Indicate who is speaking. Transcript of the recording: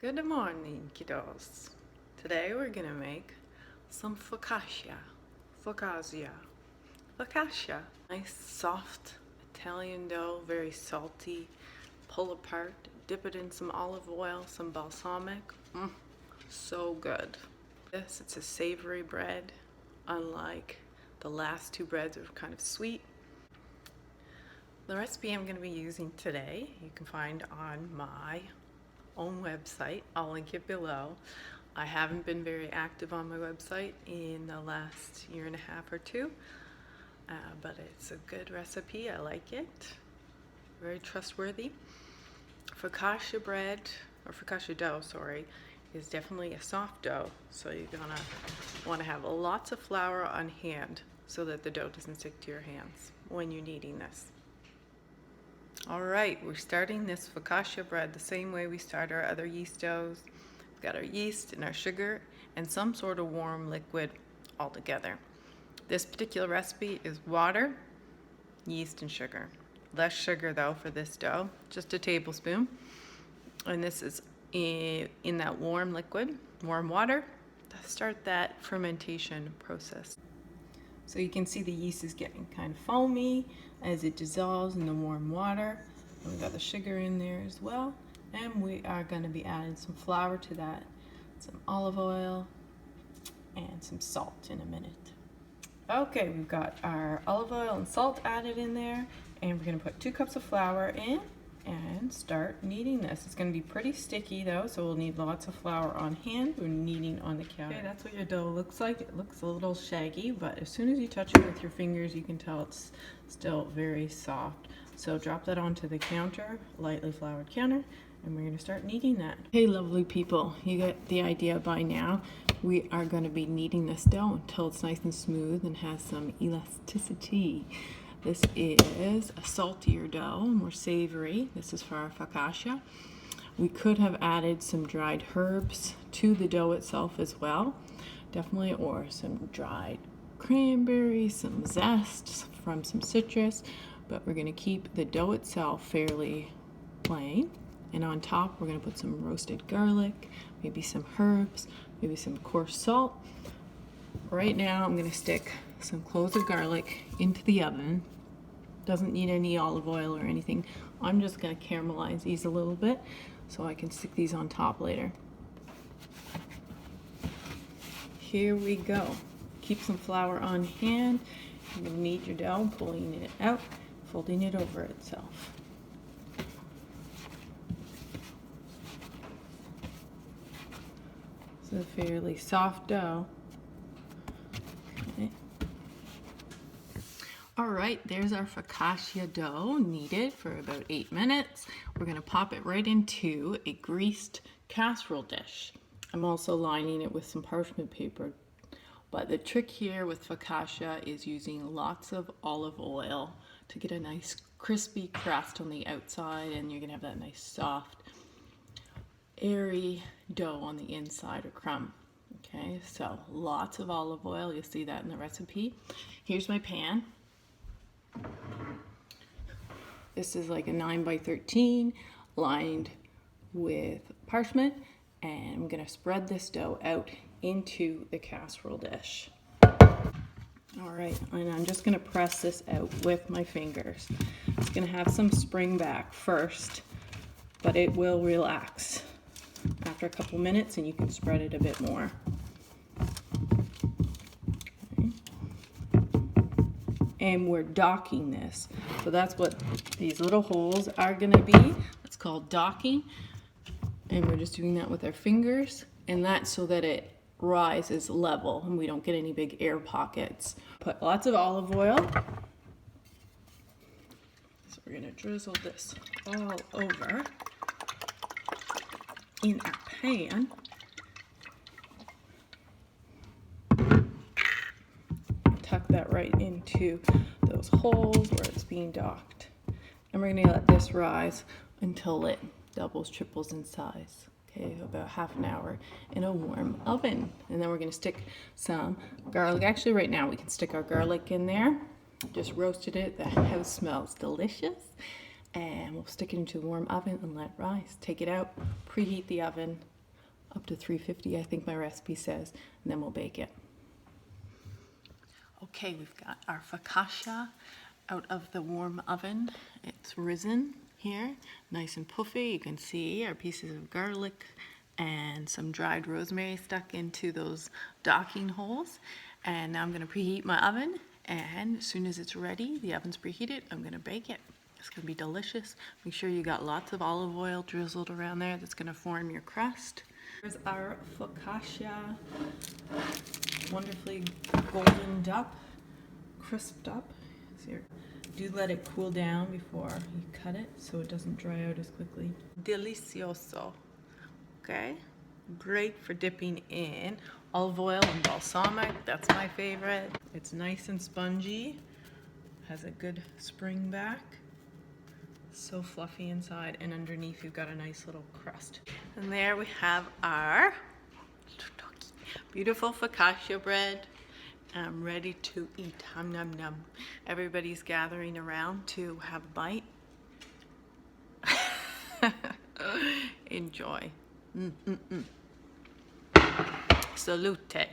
Speaker 1: Good morning, kiddos. Today we're gonna make some focaccia. Focaccia. Nice soft Italian dough, very salty. Pull apart, dip it in some olive oil, some balsamic. So good. It's a savory bread, unlike the last two breads are kind of sweet. The recipe I'm gonna be using today, you can find on my own website. I'll link it below. I haven't been very active on my website in the last year and a half or two, but it's a good recipe. I like it. Very trustworthy. Focaccia bread, or focaccia dough, sorry, is definitely a soft dough. So you're gonna want to have lots of flour on hand so that the dough doesn't stick to your hands when you're kneading this. All right, we're starting this focaccia bread the same way we start our other yeast doughs. We've got our yeast and our sugar and some sort of warm liquid all together. This particular recipe is water, yeast, and sugar. Less sugar though for this dough, just a tablespoon. And this is in that warm liquid, warm water, to start that fermentation process. So you can see the yeast is getting kind of foamy as it dissolves in the warm water. And we've got the sugar in there as well. And we are going to be adding some flour to that, some olive oil, and some salt in a minute. Okay, we've got our olive oil and salt added in there. And we're going to put 2 cups of flour in and start kneading this. It's going to be pretty sticky though, so we'll need lots of flour on hand. We're kneading on the counter. Okay, that's what your dough looks like. It looks a little shaggy, but as soon as you touch it with your fingers, you can tell it's still very soft. So drop that onto the counter, lightly floured counter, and we're going to start kneading that. Hey, lovely people, you get the idea by now. We are going to be kneading this dough until it's nice and smooth and has some elasticity. This is a saltier dough, more savory. This is for our focaccia. We could have added some dried herbs to the dough itself as well, definitely, or some dried cranberries, some zest from some citrus, but we're gonna keep the dough itself fairly plain. And on top, we're gonna put some roasted garlic, maybe some herbs, maybe some coarse salt. Right now, I'm gonna stick some cloves of garlic into the oven. Doesn't need any olive oil or anything. I'm just gonna caramelize these a little bit so I can stick these on top later. Here we go. Keep some flour on hand. You're gonna knead your dough, pulling it out, folding it over itself. It's a fairly soft dough. Okay. All right, there's our focaccia dough, kneaded for about 8 minutes. We're gonna pop it right into a greased casserole dish. I'm also lining it with some parchment paper. But the trick here with focaccia is using lots of olive oil to get a nice crispy crust on the outside, and you're gonna have that nice soft, airy dough on the inside, or crumb. Okay, so lots of olive oil, you'll see that in the recipe. Here's my pan. This is like a 9 by 13 lined with parchment, and I'm gonna spread this dough out into the casserole dish. All right, and I'm just gonna press this out with my fingers. It's gonna have some spring back first, but it will relax after a couple minutes, and you can spread it a bit more. And we're docking this. So that's what these little holes are gonna be. It's called docking. And we're just doing that with our fingers. And that's so that it rises level and we don't get any big air pockets. Put lots of olive oil. So we're gonna drizzle this all over in our pan. Tuck that right into those holes where it's being docked. And we're gonna let this rise until it doubles, triples in size. Okay, about half an hour in a warm oven. And then we're gonna stick some garlic. Actually, right now we can stick our garlic in there. Just roasted it, the house smells delicious. And we'll stick it into the warm oven and let it rise. Take it out, preheat the oven, up to 350, I think my recipe says, and then we'll bake it. Okay, we've got our focaccia out of the warm oven. It's risen here, nice and puffy. You can see our pieces of garlic and some dried rosemary stuck into those docking holes. And now I'm gonna preheat my oven, and as soon as it's ready, the oven's preheated, I'm gonna bake it. It's gonna be delicious. Make sure you got lots of olive oil drizzled around there. That's gonna form your crust. Here's our focaccia, wonderfully goldened up, crisped up. So do let it cool down before you cut it so it doesn't dry out as quickly. Delicioso. Okay, great for dipping in olive oil and balsamic. That's my favorite. It's nice and spongy, has a good spring back. So fluffy inside, and underneath you've got a nice little crust. And there we have our beautiful focaccia bread. I'm ready to eat. Hum num num. Everybody's gathering around to have a bite. Enjoy. Salute.